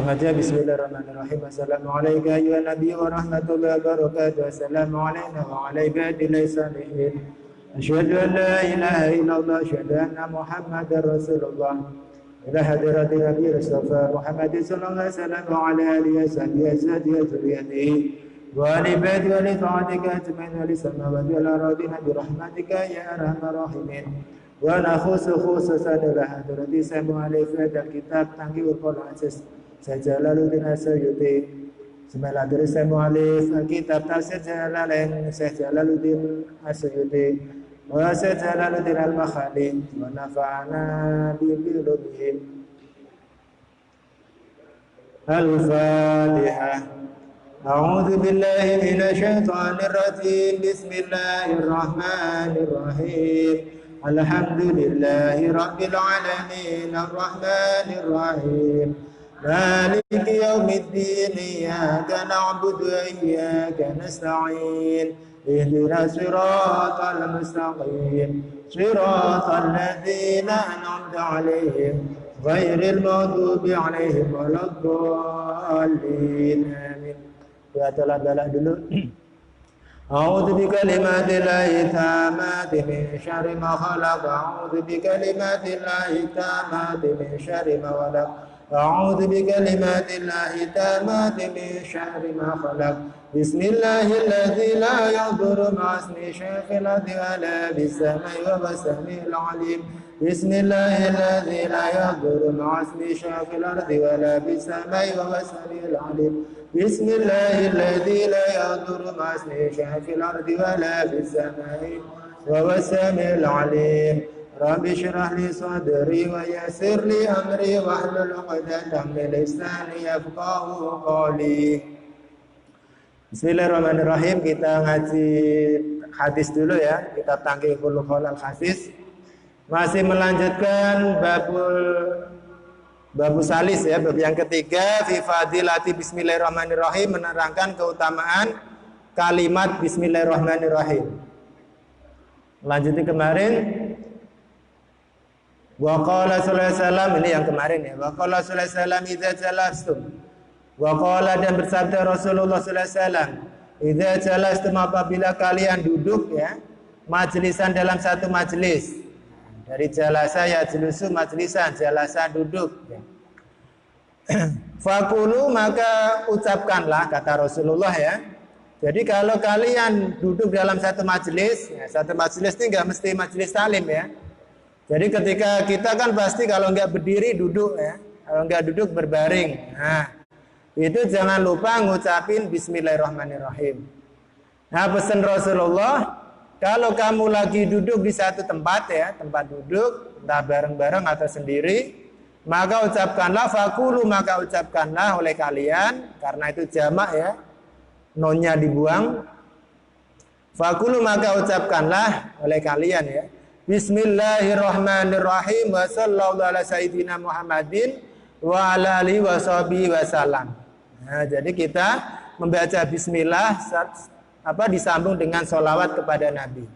Bismillahirrahmanirrahim. Assalamualaikum ya Nabi wa rahmatullahi wa barakatuh. Assalamualaikum wa ala ibadillah salihin. Asyhadu an la ilaha illallah, asyhadu anna Muhammadar Rasulullah. Ila hadrati Nabi Mustafa Muhammad sallallahu alaihi wasallam wa ala alihi wa sahbihi wa zurriyyatihi wa ali baiti wa li ta'atika ajmain wa li samawati wal ardi bi rahmatika ya arhamar rahimin. Wa nakhusu khususan ila hadrati Sayyidina dan kitab Tangghihul Aziz Jalaluddin Asyuyuti. Bismillah dari saya mu'alif kitab Tafsir Jalalain Syekh Jalaluddin Asyuyuti wa Syekh Jalaluddin Al-Makhali wa nafa'ana bi'ilumihim. Al-Fatihah. A'udzu billahi minasy syaithanir rajim. Bismillahirrahmanirrahim. Alhamdulillahi rabbil alamin arrahmanir rahim. مالك يوم الدين إياك نعبد وإياك نستعين اهدنا الصراط المستقيم صراط الذين أنعمت عليهم غير المغضوب عليهم ولا الضالين آمين. Ya telah balak dulu. A'udzu bikalimatillahi tammati min syarri ma khalaq. A'udzu bikalimatillahi tammati min syarri ma khalaq. أعوذ بكلمات الله التامات من شر ما خلق. بسم الله الذي لا يضر مع اسمه شيء في الأرض ولا بالسماء وهو السميع العليم. بسم الله الذي لا يضر مع اسمه شيء في الأرض ولا بالسماء وهو السميع العليم. بسم الله الذي لا يضر مع اسمه شيء في الأرض ولا بالسماء وهو السميع العليم. Rabbi syrah li sadri wa yassir li amri wahlul 'uqdatam min lisani yafqahu qawli. Bismillahirrahmanirrahim. Kita ngaji hadis dulu ya. Kita Tangghihul Aziz. Masih melanjutkan babu salis ya, bab yang ketiga fi fadilati bismillahirrahmanirrahim, menerangkan keutamaan kalimat bismillahirrahmanirrahim. Lanjutin kemarin. Wa qala sallallahu alaihi wasallam, ini yang kemarin ya. Wa qala sallallahu alaihi wasallam idza jalastum. Wa qala, dan bersabda Rasulullah sallallahu alaihi wasallam, idza jalastum, apabila kalian duduk ya, majlisan dalam satu majlis. Dari jalasa ya julusu majlisan, jalasa duduk ya. Fakulu, maka ucapkanlah, kata Rasulullah ya. Jadi kalau kalian duduk dalam satu majlis, ya, satu majlis ini enggak mesti majlis talim ya. Jadi ketika kita kan pasti kalau enggak berdiri duduk ya, kalau enggak duduk berbaring. Nah, itu jangan lupa ngucapin bismillahirrahmanirrahim. Nah, pesan Rasulullah, kalau kamu lagi duduk di satu tempat ya, tempat duduk, entah bareng-bareng atau sendiri, maka ucapkanlah fakulu, maka ucapkanlah oleh kalian, karena itu jamak ya, nonnya dibuang. Fakulu, maka ucapkanlah oleh kalian ya. Bismillahirrahmanirrahim wa sallallahu ala sayyidina Muhammadin wa ala alihi wa sahbihi wasallam. Nah, jadi kita membaca bismillah disambung dengan sholawat kepada Nabi.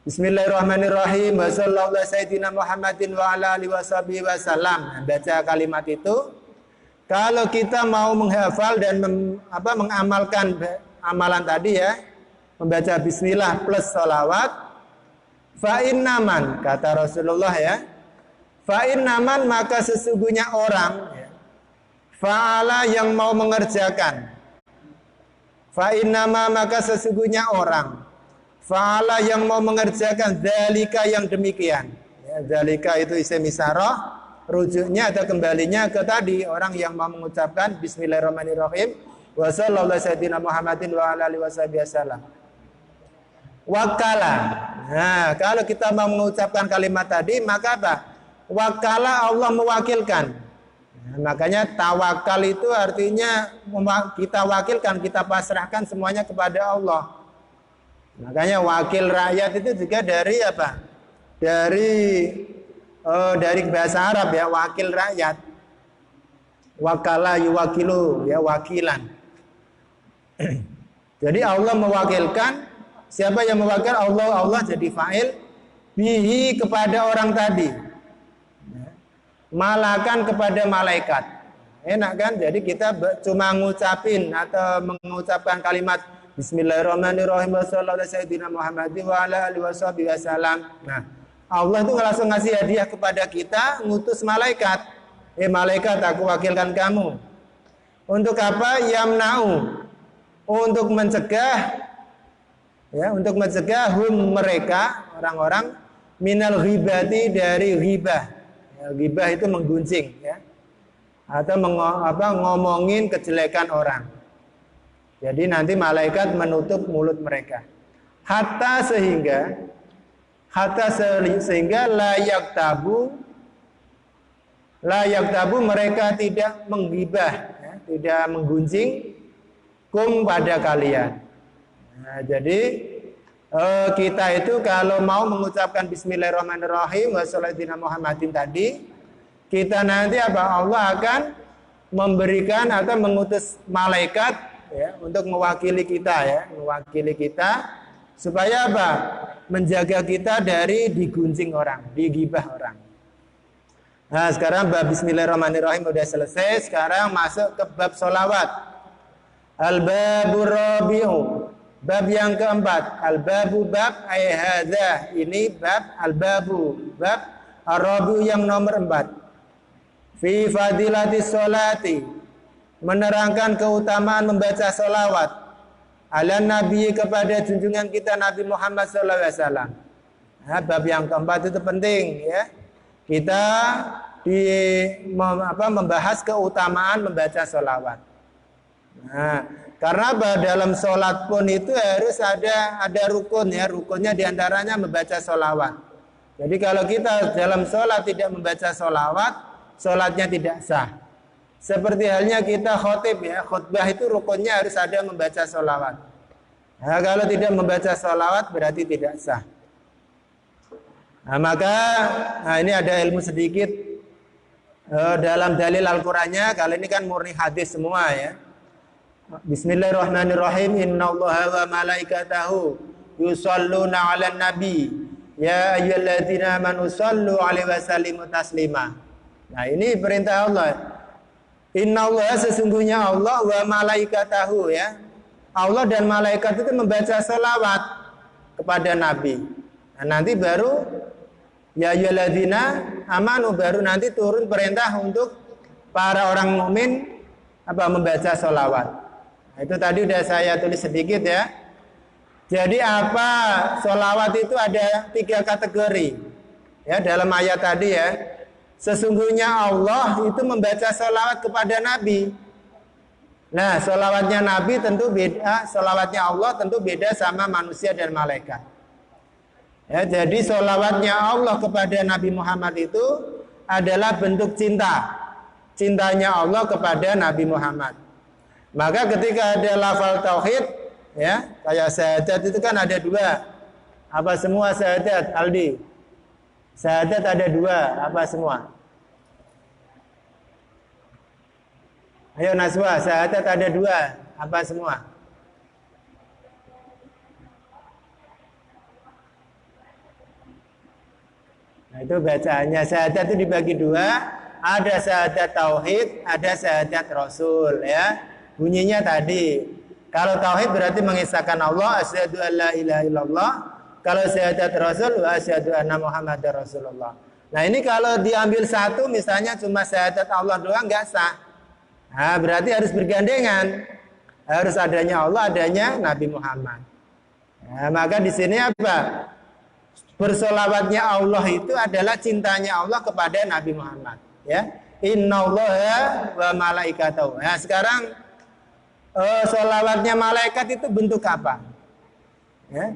Bismillahirrahmanirrahim wa sallallahu ala sayyidina Muhammadin wa ala alihi wa sahbihi wasallam. Nah, baca kalimat itu. Kalau kita mau menghafal dan mengamalkan amalan tadi ya, membaca bismillah plus sholawat, fa'innaman, kata Rasulullah ya, fa'innaman, maka sesungguhnya orang ya, fa'ala, yang mau mengerjakan, fa'innama, maka sesungguhnya orang, fa'ala, yang mau mengerjakan, dzalika, yang demikian ya, dzalika itu isim isyarah, rujuknya atau kembalinya ke tadi, orang yang mau mengucapkan bismillahirrahmanirrahim wa sallallahu alaihi wasallam Muhammadin wa ala alihi wasallam. Wakala. Nah, kalau kita mau mengucapkan kalimat tadi, maka apa? Wakala, Allah mewakilkan. Nah, makanya tawakal itu artinya kita wakilkan, kita pasrahkan semuanya kepada Allah. Makanya wakil rakyat itu juga dari apa? Dari bahasa Arab ya, wakil rakyat. Wakala yuwakilu ya, wakilan. Jadi Allah mewakilkan. Siapa yang mewakil? Allah jadi fa'il bihi, kepada orang tadi. Malakan, kepada malaikat. Enak kan? Jadi kita cuma ngucapin atau mengucapkan kalimat Bismillahirrahmanirrahim wassallallahu ala sayyidina Muhammadin wa ala alihi wasallam. Nah, Allah itu langsung ngasih hadiah kepada kita, ngutus malaikat. Malaikat, aku wakilkan kamu. Untuk apa? Yamna'u. Untuk mencegah mereka, orang-orang minal ghibati, dari ghibah. Ghibah itu menggunjing, ya. Atau ngomongin kejelekan orang. Jadi nanti malaikat menutup mulut mereka. Hatta sehingga layak tabu mereka tidak menggibah, ya, tidak menggunjing pada kalian. Nah, jadi kita itu kalau mau mengucapkan Bismillahirrahmanirrahim wassalamualaikum Muhammadin tadi, kita nanti Allah akan memberikan atau mengutus malaikat, ya, untuk mewakili kita, supaya menjaga kita dari digunjing orang, digibah orang. Nah, sekarang bab Bismillahirrahmanirrahim udah selesai. Sekarang masuk ke bab sholawat. Al-babur rabi'u, bab yang keempat. Al-babu bab hadza, ini bab al-babu, bab ar-rabi'u yang nomor 4. Fi fadilati sholati, menerangkan keutamaan membaca sholawat ala nabi, kepada junjungan kita Nabi Muhammad SAW. Nah, bab yang keempat itu penting, ya. Kita membahas keutamaan membaca sholawat. Nah, karena dalam sholat pun itu harus ada rukun, ya. Rukunnya diantaranya membaca sholawat. Jadi kalau kita dalam sholat tidak membaca sholawat, sholatnya tidak sah. Seperti halnya kita khotib, ya, khutbah itu rukunnya harus ada membaca sholawat. Nah, kalau tidak membaca sholawat berarti tidak sah. Nah, maka ini ada ilmu sedikit dalam dalil Al-Qur'annya. Kali ini kan murni hadis semua, ya. Bismillahirrahmanirrahim. Innallaha wa malaikatahu yusholluna 'alan nabi ya ayyuhalladzina amanu shollu 'alaihi wa sallimu taslima. Nah, ini perintah Allah. Innallaha, sesungguhnya Allah, wa malaikatahu, ya. Allah dan malaikat itu membaca sholawat kepada Nabi. Nah, nanti baru ya ayyuhalladzina amanu, baru nanti turun perintah untuk para orang mukmin membaca sholawat. Nah, itu tadi udah saya tulis sedikit, ya. Jadi sholawat itu ada 3 kategori, ya, dalam ayat tadi, ya. Sesungguhnya Allah itu membaca sholawat kepada Nabi. Nah, sholawatnya Nabi tentu beda, sholawatnya Allah tentu beda sama manusia dan malaikat. Ya, jadi sholawatnya Allah kepada Nabi Muhammad itu adalah bentuk cintanya Allah kepada Nabi Muhammad. Maka ketika ada lafal tauhid, ya, kayak syahadat itu kan ada 2. Apa semua syahadat, Aldi? Syahadat ada 2, apa semua? Ayo Naswa, syahadat ada 2, apa semua? Nah, itu bacaannya. Syahadat itu dibagi 2, ada syahadat tauhid, ada syahadat rasul, ya. Bunyinya tadi, kalau tauhid berarti mengisahkan Allah, asyhadu an la ilaha illallah. Kalau syahadat rasul, wa asyhadu anna muhammadar rasulullah. Nah, ini kalau diambil satu, misalnya cuma syahadat Allah doang, nggak sah. Nah, berarti harus bergandengan. Harus adanya Allah, adanya Nabi Muhammad. Nah, maka di sini bersolawatnya Allah itu adalah cintanya Allah kepada Nabi Muhammad, ya. Innallaha wa malaikatahu. Nah, sekarang solawatnya malaikat itu bentuk apa? Ya.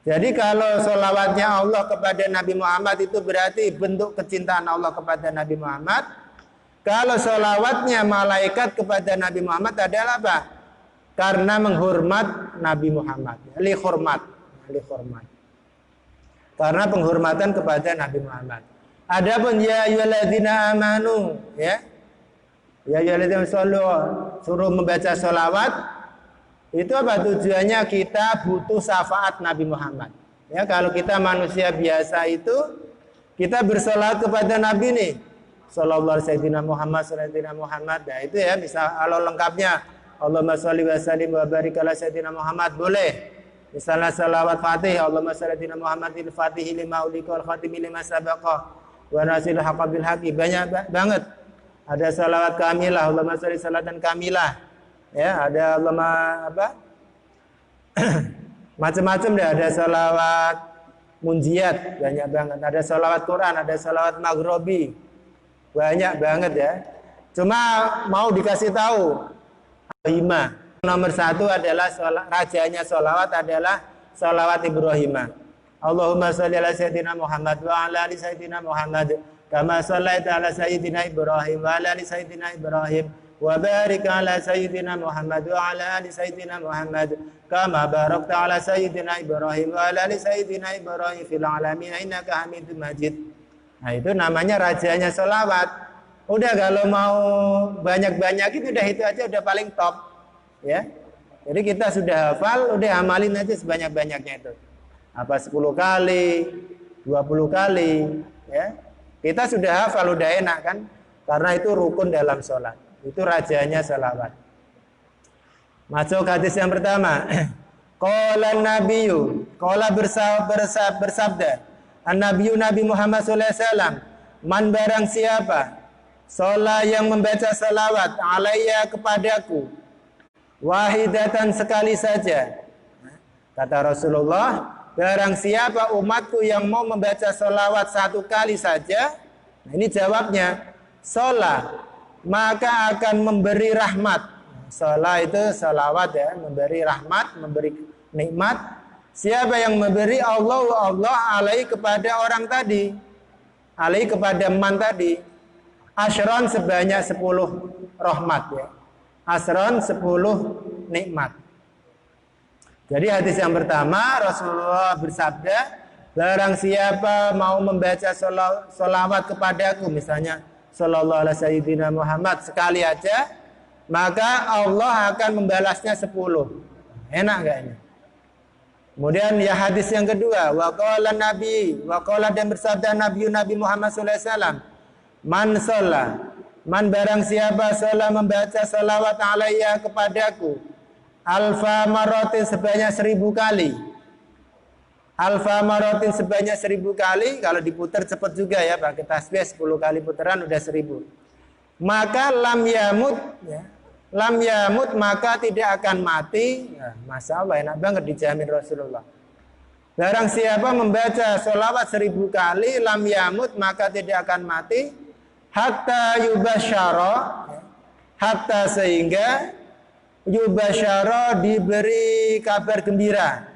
Jadi kalau solawatnya Allah kepada Nabi Muhammad itu berarti bentuk kecintaan Allah kepada Nabi Muhammad. Kalau solawatnya malaikat kepada Nabi Muhammad adalah apa? Karena menghormat Nabi Muhammad, li hormat. Karena penghormatan kepada Nabi Muhammad. Adapun ya ayyuhalladzina amanu, ya. Ya ayyuhalladzina suruh membaca solawat. Itu apa tujuannya? Kita butuh syafaat Nabi Muhammad. Ya, kalau kita manusia biasa itu kita bersolawat kepada Nabi nih. sallallahu alaihi Muhammad. Nah, itu ya bisa kalau lengkapnya Allahumma sholli wa sallim wa barik ala sayyidina Muhammad boleh. Misalnya salawat Fatih, Allahumma sholli ala Muhammadil Fatih lima ulika wal khatimi lima sabaqa wa nasil haqqa bil haqi. Banyak banget. Ada salawat kamilah, Allahumma sholli salatan kamilah. Ya, ada Allahumma apa? Macam-macam deh, ada salawat munjiat, banyak banget. Ada salawat Quran, ada salawat maghribi. Banyak banget ya. Cuma mau dikasih tahu, nomor 1 adalah rajanya salawat adalah salawat Ibrahimah. Allahumma sholli ala sayyidina Muhammad wa ala ali sayyidina Muhammad kama shallaita ala sayyidina Ibrahim wa ala ali sayyidina Ibrahim wa barik ala sayyidina Muhammad wa ala ali sayyidina Muhammad kama barakta ala sayyidina Ibrahim wa ala ali sayyidina Ibrahim fil alamin innaka Hamidum Majid. Nah, itu namanya rajanya sholawat. Udah kalau mau banyak-banyak itu aja udah paling top ya. Jadi kita sudah hafal, udah amalin aja sebanyak-banyaknya itu. Apa 10 kali, 20 kali ya. Kita sudah hafal, udah enak kan? Karena itu rukun dalam sholat. Itu rajanya sholawat. Masuk hadis yang pertama. Qala nabiyyu, qala bersabda an-nabiyyu Nabi Muhammad sallallahu alaihi wasallam, man barang siapa sholat yang membaca salawat alayya kepadaku wahidatan sekali saja. Kata Rasulullah, barang siapa umatku yang mau membaca salawat 1 kali saja, nah ini jawabnya, sholat maka akan memberi rahmat. Sholat itu salawat ya, memberi rahmat, memberi nikmat. Siapa yang memberi Allah alaihi kepada orang tadi, alaihi kepada man tadi, asyron sebanyak 10 rahmat ya, asyron 10 nikmat. Jadi hadis yang pertama Rasulullah bersabda, barang siapa mau membaca sholawat kepadaku, misalnya sallallahu alaihi sayyidina Muhammad sekali aja, maka Allah akan membalasnya 10. Enak gak ini? Kemudian ya hadis yang kedua, waqala dan bersabda Nabi Muhammad sallallahu alaihi wasallam, man barang siapa sholat membaca sholawat alayya kepadaku alfa marotin sebanyak 1000 kali. Alfa marotin sebanyak 1000 kali, kalau diputar cepat juga ya, pakai tasbih 10 kali putaran udah 1000. Maka lam yamut maka tidak akan mati. Nah, Masya Allah, enak banget dijamin Rasulullah. Barang siapa membaca sholawat 1000 kali, lam yamut maka tidak akan mati, hatta yubasyara, hatta sehingga yubasyara diberi kabar gembira.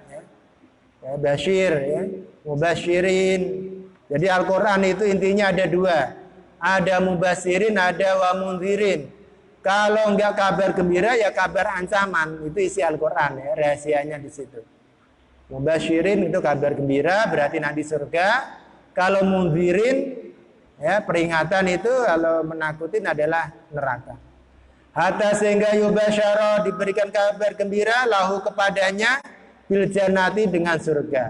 Ya, basyir ya, mubasyirin. Jadi Al-Quran itu intinya ada 2. Ada mubasyirin, ada wa mundzirin. Kalau enggak kabar gembira ya kabar ancaman. Itu isi Al-Quran ya, rahasianya di situ. Mubasyirin itu kabar gembira, berarti nanti surga. Kalau mundzirin ya, peringatan itu kalau menakutin adalah neraka. Hatta sehingga yubasyara diberikan kabar gembira lahu kepadanya bil jannati dengan surga.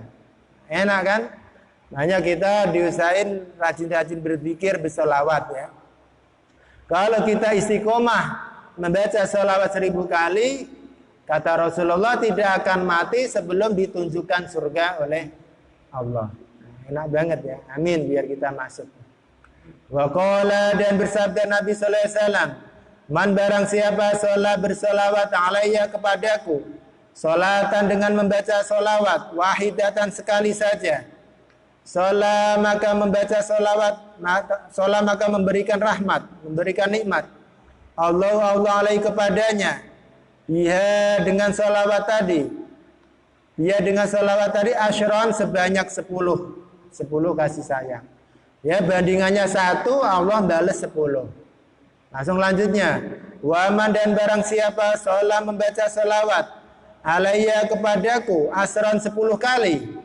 Enak kan? Makanya kita diusahain rajin-rajin berzikir, bersolawat ya. Kalau kita istiqomah membaca sholawat 1000 kali, kata Rasulullah tidak akan mati sebelum ditunjukkan surga oleh Allah. Enak banget ya. Amin, biar kita masuk. Wa qala dan bersabda Nabi sallallahu alaihi wasallam, man barang siapa sholat bersolawat alayya kepadaku, sholatan dengan membaca sholawat wahidatan sekali saja, sholat maka membaca sholawat, sholat maka memberikan rahmat, memberikan nikmat. Allah alaihi kepadanya, dia dengan sholawat tadi, asyron sebanyak 10 kasih sayang. Ya, bandingannya 1, Allah balas 10. Langsung lanjutnya, waman dan barang siapa sholat membaca sholawat alayya kepadaku asron 10 kali,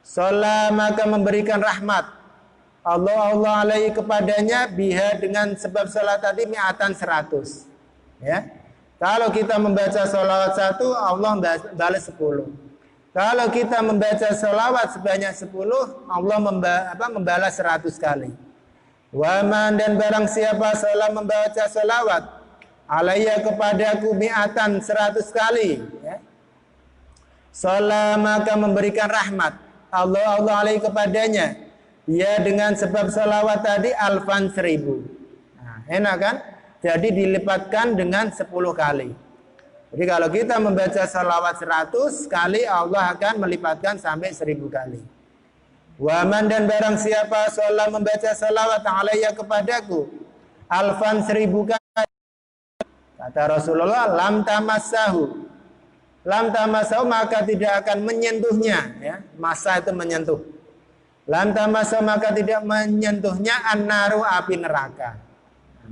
sholat maka memberikan rahmat Allah alaihi kepadanya biha dengan sebab sholat tadi mi'atan 100 ya. Kalau kita membaca sholawat 1, Allah balas 10. Kalau kita membaca sholawat sebanyak 10, Allah membalas 100 kali. Wa man dan barang siapa sholat membaca sholawat alayya kepadaku mi'atan 100 kali ya. Sholat maka memberikan rahmat Allah alaihi kepadanya dia dengan sebab sholawat tadi alfan 1000. Nah, enak kan? Jadi dilipatkan dengan 10 kali. Jadi kalau kita membaca sholawat 100 kali Allah akan melipatkan sampai 1000 kali. Waman dan barang siapa sholat membaca sholawat alayya kepadaku alfan 1000 kali. Kata Rasulullah lam tamassahu. Lam tamassahu maka tidak akan menyentuhnya ya. Masa itu menyentuh. Lam tamassahu maka tidak menyentuhnya an-naru api neraka.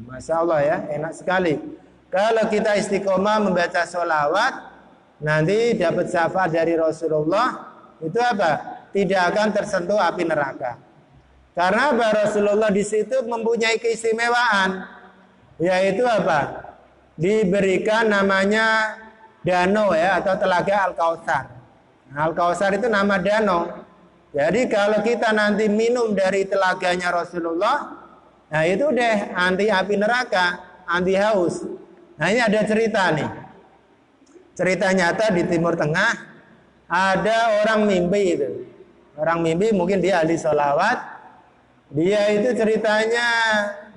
Masya Allah ya, enak sekali. Kalau kita istiqomah membaca sholawat nanti dapat syafaat dari Rasulullah itu apa? Tidak akan tersentuh api neraka. Karena apa? Rasulullah di situ mempunyai keistimewaan, yaitu apa? Diberikan namanya danau ya atau telaga Al-Kautsar. Nah, Al-Kautsar itu nama danau. Jadi kalau kita nanti minum dari telaganya Rasulullah, nah itu deh anti api neraka, anti haus. Nah ini ada cerita nih. Cerita nyata di Timur Tengah ada orang mimpi itu. Orang mimpi mungkin dia ahli sholawat. Dia itu ceritanya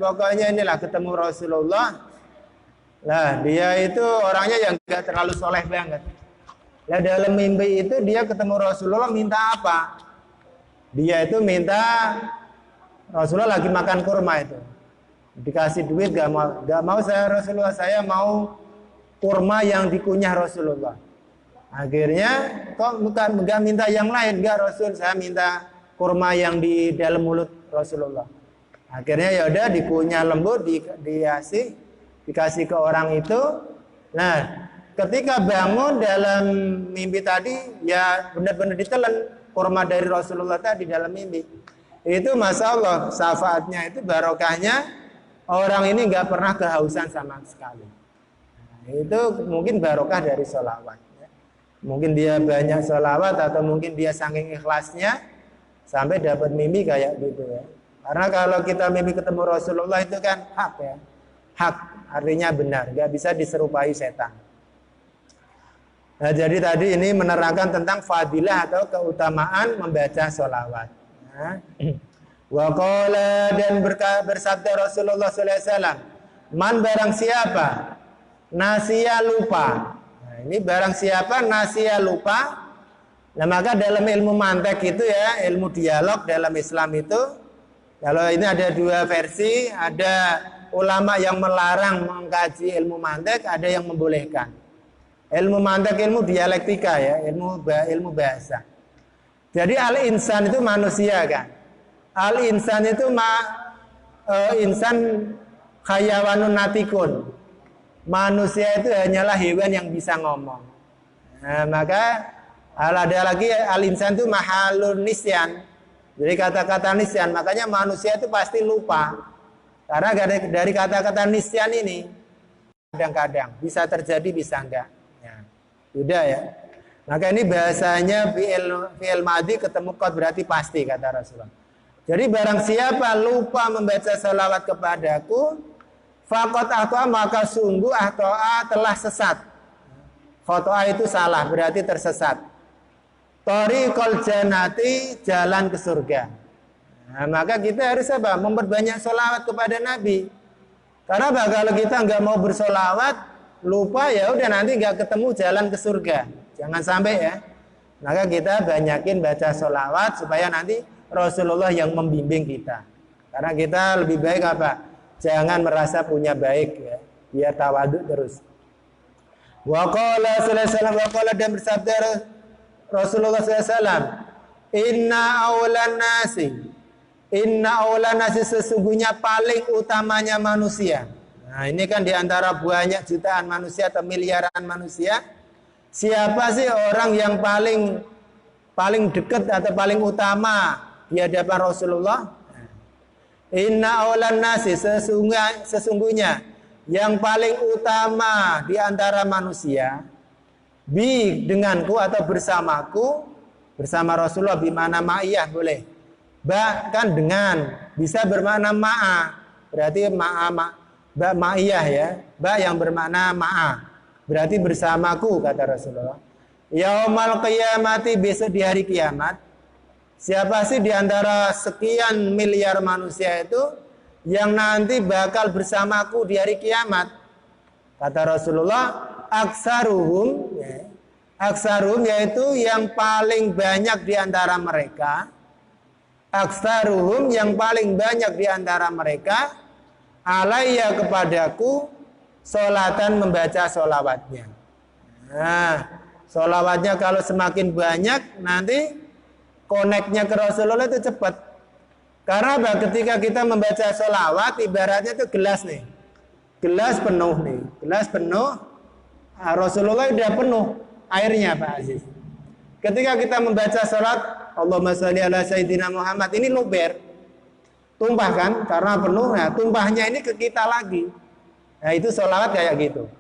pokoknya inilah ketemu Rasulullah. Lah dia itu orangnya yang gak terlalu soleh banget. Lah dalam mimpi itu dia ketemu Rasulullah minta apa? Dia itu minta Rasulullah lagi makan kurma itu. Dikasih duit gak mau saya Rasulullah, saya mau kurma yang dikunyah Rasulullah. Akhirnya kok bukan enggak minta yang lain, enggak Rasul, saya minta kurma yang di dalam mulut Rasulullah. Akhirnya ya udah dikunyah lembut, dikasih ke orang itu. Nah, ketika bangun dalam mimpi tadi ya benar-benar ditelan kurma dari Rasulullah tadi dalam mimpi. Itu Masya Allah syafaatnya itu barokahnya orang ini enggak pernah kehausan sama sekali. Nah, itu mungkin barokah dari sholawat. Mungkin dia banyak sholawat atau mungkin dia saking ikhlasnya sampai dapat mimpi kayak gitu ya. Karena kalau kita mimpi ketemu Rasulullah itu kan hak ya. Hak artinya benar, gak bisa diserupai setan. Nah jadi tadi ini menerangkan tentang fadilah atau keutamaan membaca sholawat. Nah, wa qala dan bersabda Rasulullah SAW, man barang siapa nasiya lupa. Ini barang siapa nasiya lupa. Nah maka dalam ilmu mantek itu ya, ilmu dialog dalam Islam itu, kalau ini ada dua versi, ada ulama yang melarang mengkaji ilmu mantek, ada yang membolehkan. Ilmu mantek ilmu dialektika ya, ilmu bahasa. Jadi al-insan itu manusia kan. Al-insan itu insan khayawanun natikun. Manusia itu hanyalah hewan yang bisa ngomong. Nah, maka ada lagi al-insan itu mahalun nisyan. Jadi kata-kata nisyan, makanya manusia itu pasti lupa. Karena dari kata-kata nisyan ini kadang-kadang bisa terjadi bisa enggak. Ya. Udah ya. Maka ini bahasanya fi'il madhi ketemu qad berarti pasti kata Rasulullah. Jadi barang siapa lupa membaca salawat kepadaku faqat ahto'a maka sungguh ahto'a telah sesat. Khoto'a itu salah, berarti tersesat. Thoriqul jannati, jalan ke surga. Nah, maka kita harus apa? Memperbanyak sholawat kepada Nabi. Karena apa? Kalau kita nggak mau bersolawat, lupa ya udah nanti nggak ketemu jalan ke surga. Jangan sampai ya. Maka kita banyakin baca sholawat supaya nanti Rasulullah yang membimbing kita. Karena kita lebih baik apa? Jangan merasa punya baik ya. Biar tawaduk terus. Wa qala sallallahu alaihi wasallam, wa qala dan bersabda Rasulullah SAW, Inna awlan nasi sesungguhnya paling utamanya manusia. Nah ini kan diantara banyak jutaan manusia atau miliaran manusia, siapa sih orang yang paling dekat atau paling utama di hadapan Rasulullah? Inna awlan nasi sesungguhnya yang paling utama di antara manusia bi denganku atau bersamaku bersama Rasulullah bimana ma'iyah boleh bahkan dengan bisa bermakna ma'a. Berarti ma'iyah ya. Ba yang bermakna ma'a. Berarti bersamaku kata Rasulullah. Yaumal qiyamati, besok di hari kiamat. Siapa sih di antara sekian miliar manusia itu yang nanti bakal bersamaku di hari kiamat? Kata Rasulullah, aksaruhum ya. Aksaruhum yaitu yang paling banyak di antara mereka. Aksaruhum yang paling banyak di antara mereka alayya kepadaku sholatan membaca sholawatnya. Nah, sholawatnya kalau semakin banyak nanti koneknya ke Rasulullah itu cepat. Karena apa? Ketika kita membaca sholawat ibaratnya itu gelas nih. Gelas penuh nih. Gelas penuh. Nah, Rasulullah udah penuh airnya Pak Aziz. Ketika kita membaca sholat Allahumma sholli ala sayyidina Muhammad, ini luber, tumpah kan karena penuh. Nah tumpahnya ini ke kita lagi. Nah itu sholawat kayak gitu.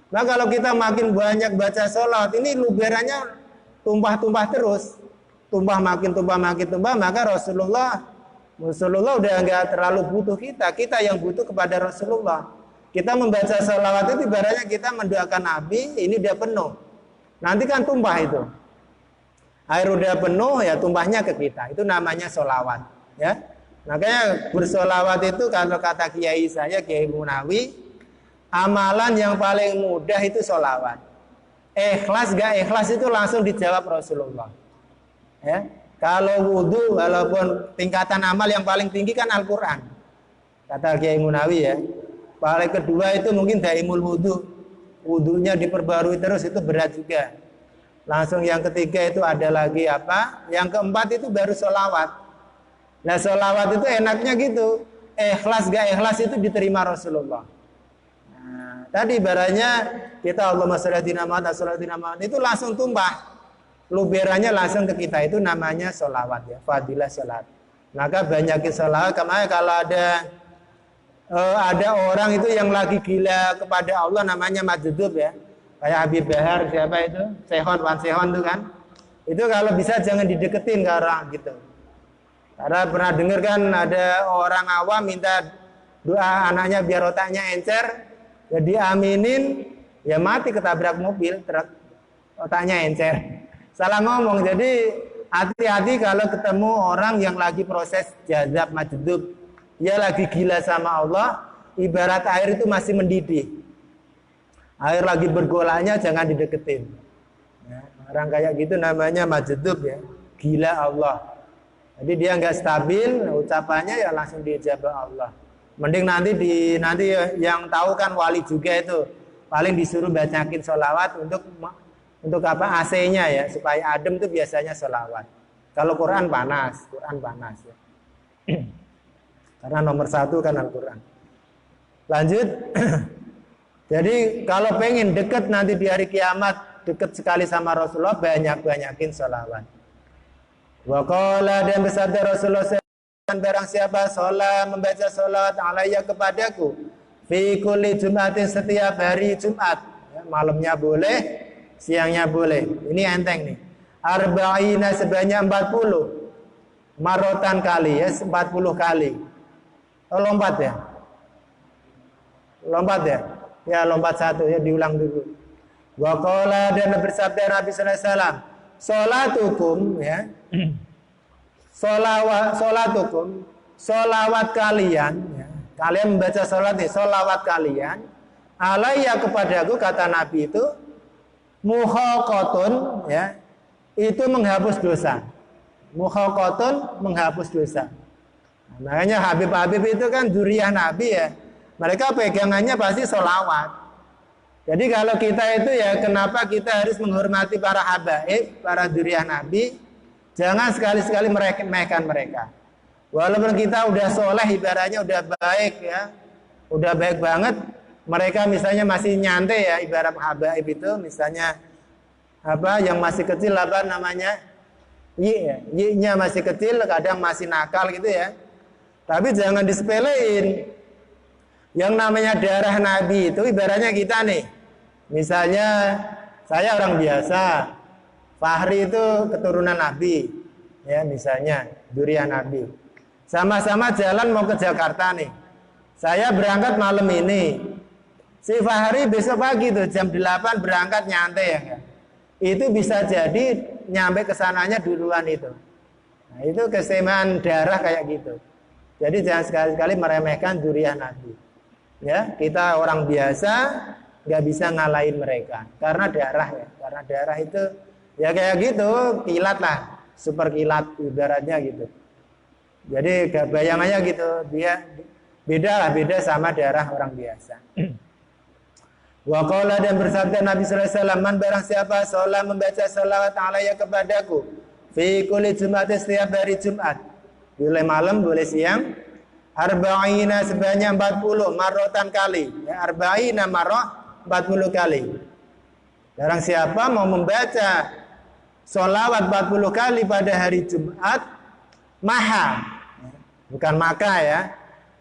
Nah kalau kita makin banyak baca sholawat, ini luberannya tumpah-tumpah terus, tumpah makin tumpah, maka Rasulullah udah nggak terlalu butuh kita yang butuh kepada Rasulullah. Kita membaca sholawat itu ibaratnya kita mendoakan Nabi, ini udah penuh. Nanti kan tumpah itu. Air udah penuh ya tumpahnya ke kita. Itu namanya sholawat ya. Makanya bersolawat itu kalau kata kiai saya, Kiai Munawi, amalan yang paling mudah itu sholawat. Ikhlas gak ikhlas itu langsung dijawab Rasulullah ya. Kalau wudhu walaupun tingkatan amal yang paling tinggi kan Al-Quran kata Kiai Munawi ya. Paling kedua itu mungkin daimul wudhu, wudhunya diperbarui terus, itu berat juga. Langsung yang ketiga itu ada lagi apa? Yang keempat itu baru sholawat. Nah sholawat itu enaknya gitu, ikhlas gak ikhlas itu diterima Rasulullah. Nah, tadi ibaratnya kita Allahumma sholli ala Muhammad itu langsung tumpah, luberannya langsung ke kita, itu namanya sholawat ya, fadilah sholat. Maka banyakin sholawat. Kemarin kalau ada orang itu yang lagi gila kepada Allah namanya majdub ya. Kayak Habib Bahar, siapa itu? Wan Sehon itu kan. Itu kalau bisa jangan dideketin ke orang gitu. Karena pernah dengar kan ada orang awam minta doa anaknya biar otaknya encer, ya diaminin, ya mati ketabrak mobil, truk, otaknya encer. Salah ngomong, jadi hati-hati kalau ketemu orang yang lagi proses jazab majdub, dia lagi gila sama Allah, ibarat air itu masih mendidih. Air lagi bergolaknya jangan dideketin ya, orang kayak gitu namanya majdub ya, gila Allah. Jadi dia nggak stabil ucapannya, ya langsung diijabah Allah. Mending nanti yang tahu kan wali juga itu paling disuruh bacakin sholawat untuk apa AC-nya ya, supaya adem tuh biasanya sholawat. Kalau Quran panas ya. Karena nomor 1 kan Al-Quran. Lanjut. Jadi kalau pengen deket nanti di hari kiamat, deket sekali sama Rasulullah, banyakin sholawat. Wa qala, dan bersabda Rasulullah, barang siapa sholat membaca sholawat alayya kepadaku fi kulli Jumatin, setiap hari Jumat ya, malamnya boleh, siangnya boleh. Ini enteng nih. Arba'ina sebanyak 40 marotan kali ya, 40 kali. Lompat ya. Ya lompat 1 ya, diulang dulu. Wa qala, dan bersabda Nabi sallallahu alaihi wasallam, sholatukum ya. Sholatukum, sholawat kalian ya. Kalian membaca sholat nih, sholawat kalian alayya kepadaku, kata Nabi itu muhaqatun ya. Itu menghapus dosa. Muhaqatun menghapus dosa. Nah, makanya Habib itu kan dzurriyyah Nabi ya. Mereka pegangannya pasti sholawat. Jadi kalau kita itu ya, kenapa kita harus menghormati para habaib, para dzurriyyah Nabi? Jangan sekali-sekali meremehkan mereka. Walaupun kita udah soleh, ibaratnya udah baik ya, udah baik banget, mereka misalnya masih nyantai ya, ibarat habaib itu misalnya apa yang masih kecil, apa namanya, yi-nya masih kecil, kadang masih nakal gitu ya. Tapi jangan disepelein. Yang namanya darah Nabi itu ibaratnya kita nih. Misalnya saya orang biasa, Fahri itu keturunan Nabi, ya misalnya dzurriyyah Nabi. Sama-sama jalan mau ke Jakarta nih. Saya berangkat malam ini. Si Fahri besok pagi tuh jam 8 berangkat nyantai ya kan? Itu bisa jadi nyampe kesananya duluan itu. Nah, itu keseimbangan darah kayak gitu. Jadi jangan sekali-kali meremehkan dzurriyyah Nabi. Ya, kita orang biasa nggak bisa ngalahin mereka karena darah ya. Karena darah itu ya kayak gitu, kilat lah, super kilat ibaratnya gitu. Jadi bayangannya gitu, dia beda sama darah orang biasa. Wa qala, dan bersabda Nabi sallallahu alaihi wasallam, man barang siapa sholat membaca salawat alayya kepadaku fi kulli Jumat, setiap hari Jumat, boleh malam boleh siang, arba'ina sebanyak 40 marrotan kali, ya, arba'ina marrah 40 kali. Barang siapa mau membaca sholawat 40 kali pada hari Jumat, maha, bukan maka ya,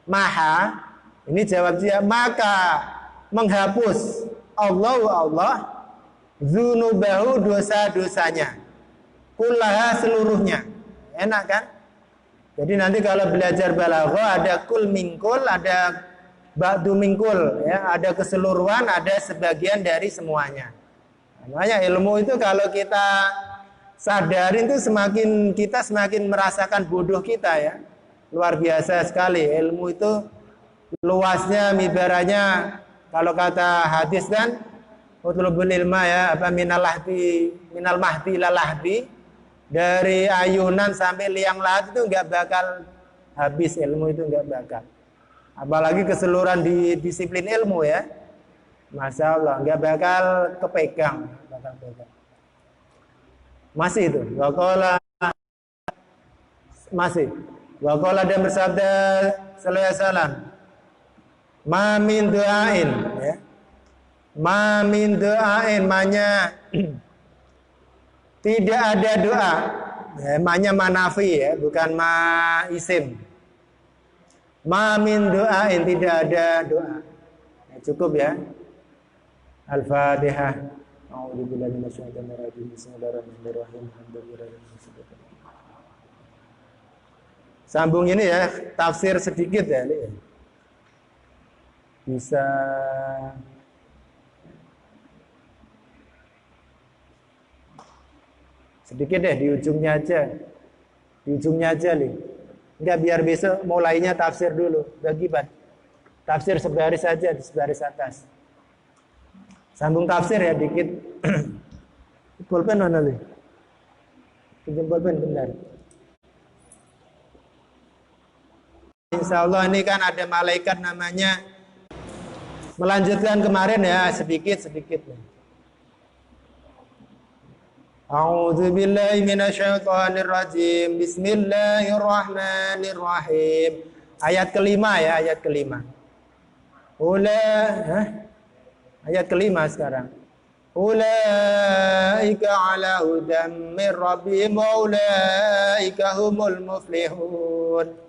maha, ini jawab dia, maka menghapus Allah dzunubahu, dosa-dosanya, kullaha, seluruhnya. Enak kan? Jadi nanti kalau belajar balaghah ada kul mingkul, ada ba'du mingkul, ya, ada keseluruhan, ada sebagian dari semuanya. Makanya ilmu itu kalau kita sadarin itu kita semakin merasakan bodoh kita ya. Luar biasa sekali ilmu itu, luasnya, mibaranya. Kalau kata hadis kan, utlubul ilma ya, apa minal mahdi ila lahdi, dari ayunan sampai liang lahat itu nggak bakal habis ilmu itu, nggak bakal. Apalagi keseluruhan di disiplin ilmu ya, masya Allah, nggak bakal kepegang, Masih itu, Waqala dan bersabda sallallahu alaihi wasallam, ma min du'ain, ya. Ma min du'ain, manya tidak ada doa. Ya, manya manafi ya, bukan ma isim. Ma min du'ain, tidak ada doa. Ya, cukup ya. Al-Fatihah. A'udzubillahi minasyaitonir rajim. Bismillahirrahmanirrahim. Sambung ini ya, tafsir sedikit ya. Bisa sedikit deh, di ujungnya aja nih. Enggak, biar besok mulainya tafsir dulu, bagi tafsir sebaris saja, di sebaris atas. Sambung tafsir ya dikit. Pulpen mana nih? Pinjam pulpen bentar. Insya Allah ini kan ada malaikat namanya, melanjutkan kemarin ya, sedikit. A'udzubillahi minasyaitonir rajim. Bismillahirrahmanirrahim. Ayat kelima ya, ayat kelima. Ayat kelima sekarang. Ulaika ala hudam min rabbihim wa ulaika humul muflihun.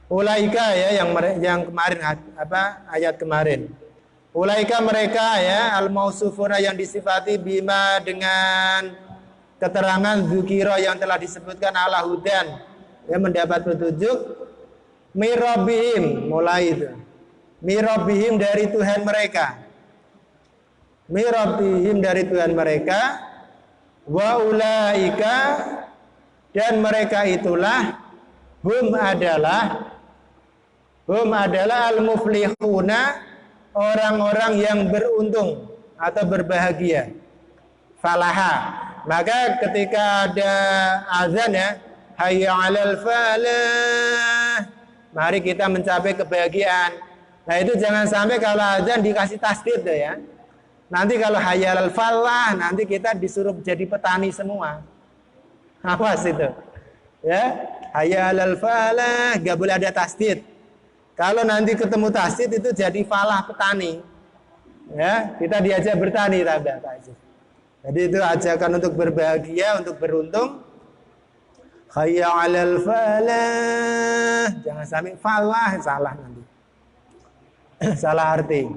Ulaika ya, yang kemarin ayat kemarin. Ulaika mereka ya, al-mausufuna yang disifati bima dengan keterangan dzukira yang telah disebutkan, ala hudan yang mendapat petunjuk, mirabihim, mulai itu mirabihim dari Tuhan mereka, mirabihim dari Tuhan mereka, wa ulaika, dan mereka itulah, hum adalah al-muflihuna, orang-orang yang beruntung atau berbahagia. Falaha, maka ketika ada azan ya, hayya 'alal falah, mari kita mencapai kebahagiaan. Nah itu jangan sampai kalau azan dikasih tasdid ya. Nanti kalau hayya 'alal falah, nanti kita disuruh jadi petani semua. Awas itu. Ya, hayya 'alal falah, enggak boleh ada tasdid. Kalau nanti ketemu tasdid itu jadi falah, petani. Ya, kita diajak bertani tanda. Jadi itu ajakan untuk berbahagia, untuk beruntung. Hayya 'alal falah. Jangan sampai falah salah nanti. Salah arti.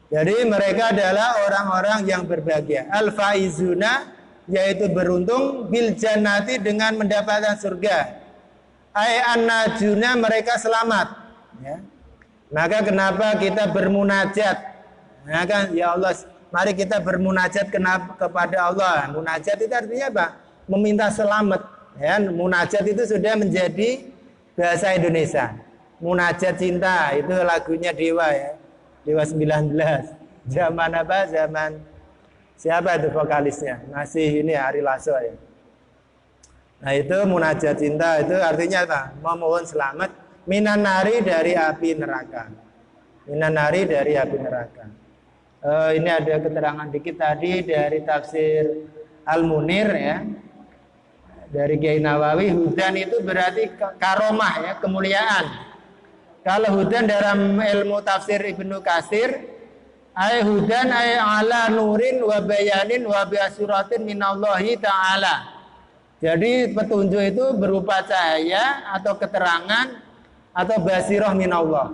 Jadi mereka adalah orang-orang yang berbahagia. Al-faizuna, yaitu beruntung, bil jannati, dengan mendapatkan surga. Ai annajuna, mereka selamat. Ya. Maka kenapa kita bermunajat? Nah, kan ya Allah, mari kita bermunajat kepada Allah. Munajat itu artinya apa? Meminta selamat. Ya, munajat itu sudah menjadi bahasa Indonesia. Munajat cinta itu lagunya Dewa ya. Dewa 19. Zaman apa? Zaman siapa itu vokalisnya? Masih ini Ari Lasso ya. Nah, itu munajat cinta itu artinya apa? Memohon selamat minan nari, dari api neraka. Minan nari, dari api neraka. Ini ada keterangan dikit tadi dari tafsir Al-Munir ya. Dari Kiai Nawawi, hudan itu berarti karomah ya, kemuliaan. Kalau hudan dalam ilmu tafsir Ibnu Katsir, ay hudan ay ala nurin wa bayanin wa biasuratin minallahi ta'ala. Jadi petunjuk itu berupa cahaya atau keterangan atau basirah minallah.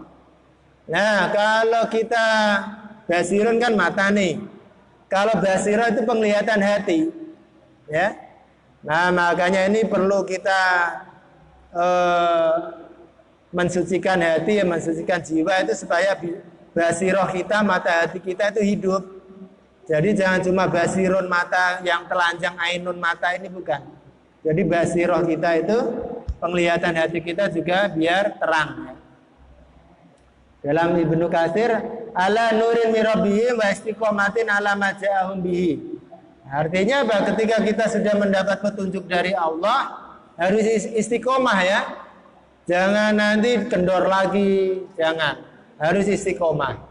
Nah, kalau kita basirun kan mata nih. Kalau basirah itu penglihatan hati. Ya. Nah, makanya ini perlu kita mensucikan hati, mensucikan jiwa itu supaya basirah kita, mata hati kita itu hidup. Jadi jangan cuma basirun mata yang telanjang, ainun mata, ini bukan. Jadi basirah kita itu, penglihatan hati kita juga biar terang. Dalam Ibnu Katsir, ala nurin mirabbihi wa istiqomatin ala maja'ahum bihi. Artinya apa? Ketika kita sudah mendapat petunjuk dari Allah, harus istiqomah ya. Jangan nanti kendor lagi, jangan. Harus istiqomah.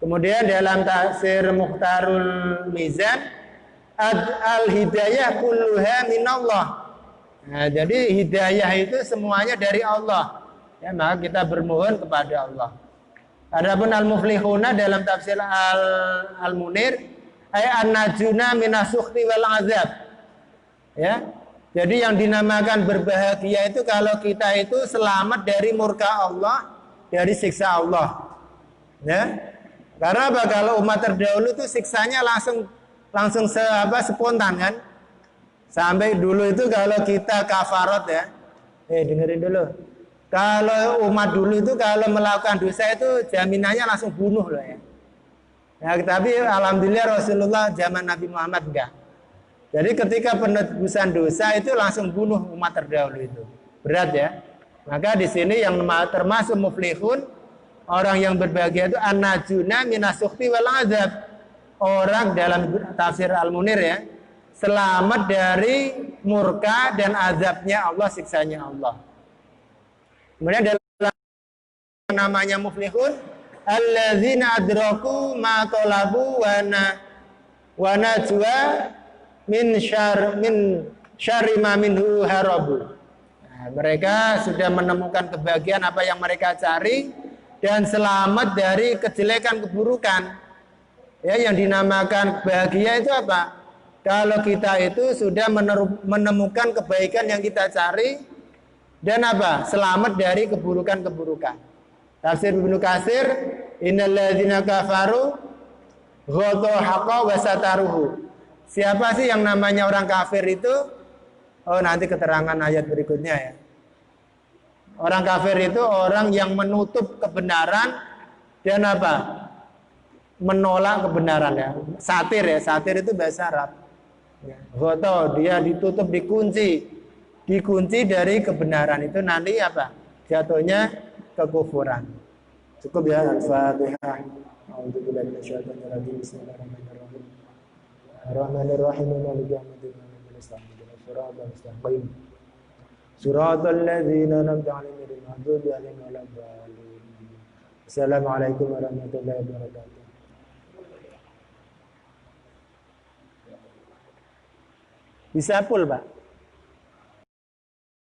Kemudian dalam tafsir Mukhtarul Mizan, al-hidayah kulluha minallah. Nah, jadi hidayah itu semuanya dari Allah. Ya, maka kita bermohon kepada Allah. Adapun al-muflihuna dalam tafsir Al-Munir, ay an-najuna minasukti wal azab. Ya. Jadi yang dinamakan berbahagia itu kalau kita itu selamat dari murka Allah, dari siksa Allah. Ya. Karena apa? Kalau umat terdahulu itu siksanya langsung spontan kan? Sampai dulu itu kalau kita kafarat ya. Dengerin dulu. Kalau umat dulu itu kalau melakukan dosa itu jaminannya langsung bunuh loh ya. Ya, tapi alhamdulillah Rasulullah zaman Nabi Muhammad enggak. Jadi ketika penebusan dosa itu langsung bunuh umat terdahulu itu. Berat ya. Maka di sini yang termasuk muflihun, orang yang berbahagia itu an-najuna minasukti wal azab. Orang dalam tafsir Al-Munir ya, selamat dari murka dan azabnya Allah, siksanya Allah. Kemudian dalam namanya muflihun, alladzina adraku ma talabu wa najwa min syarri ma minhu harabu. Nah, mereka sudah menemukan kebahagiaan apa yang mereka cari dan selamat dari kejelekan keburukan. Ya, yang dinamakan bahagia itu apa? Kalau kita itu sudah menemukan kebaikan yang kita cari dan apa? Selamat dari keburukan-keburukan. Tafsir Ibnu Katsir, innal ladzina kafaru ghadha haqa wa sataruhu. Siapa sih yang namanya orang kafir itu? Oh, nanti keterangan ayat berikutnya ya. Orang kafir itu orang yang menutup kebenaran dan apa? Menolak kebenaran ya. Satir ya, satir itu bahasa Arab. Ghadha, dia ditutup, dikunci dari kebenaran, itu nanti apa? Jatuhnya kekufuran. Cukup ya. Al-Fatihah. A'udzubillahi minasyaitonir rajim. Bismillahirrahmanirrahim. Ar-Rahmanir-Rahim. Maliki yaumiddin. Shiratal mustaqim. Shiratal ladzina an'amta 'alaihim ghairil maghdubi 'alaihim waladdallin. Assalamualaikum warahmatullahi wabarakatuh. Bisa full, Pak?